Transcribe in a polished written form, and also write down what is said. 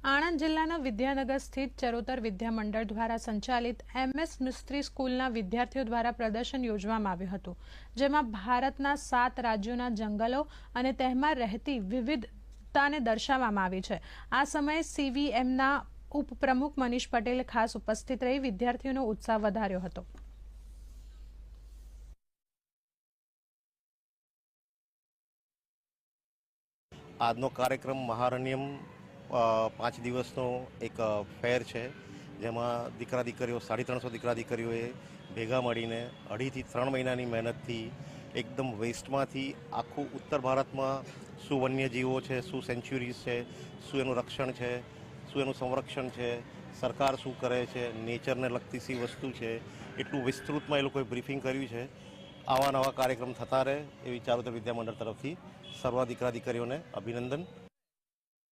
આણંદ જિલ્લાના વિદ્યાનગર સ્થિત ચરોતર વિદ્યામંડળ દ્વારા સંચાલિત MS મિસ્ત્રી સ્કૂલના વિદ્યાર્થીઓ દ્વારા પ્રદર્શન યોજવામાં આવ્યું હતું, જેમાં ભારતના 7 રાજ્યોના જંગલો અને તેમાં રહેતી વિવિધતાને દર્શાવવામાં આવી છે। આ સમયે CVMના ઉપપ્રમુખ મનીષ પટેલે ખાસ ઉપસ્થિત રહી વિદ્યાર્થીઓનો ઉત્સાહ વધાર્યો હતો। આજનો કાર્યક્રમ મહારણ્યમ 5 દિવસનો એક ફેર છે, જેમાં દીકરા દીકરીઓ 350 દીકરા દીકરીઓએ ભેગા મળીને 2.5 થી 3 મહિનાની મહેનતથી એકદમ વેસ્ટમાંથી આખું ઉત્તર ભારતમાં શું વન્યજીવો છે, શું સેન્ચ્યુરીઝ છે, શું એનું રક્ષણ છે, શું એનું સંરક્ષણ છે, સરકાર શું કરે છે, નેચરને લગતી સી વસ્તુ છે, એટલું વિસ્તૃતમાં એ લોકોએ બ્રીફિંગ કર્યું છે। આવા નવા કાર્યક્રમ થતા રહે એવી ચારોતર વિદ્યામંડળ તરફથી સર્વ દીકરા દીકરીઓને અભિનંદન।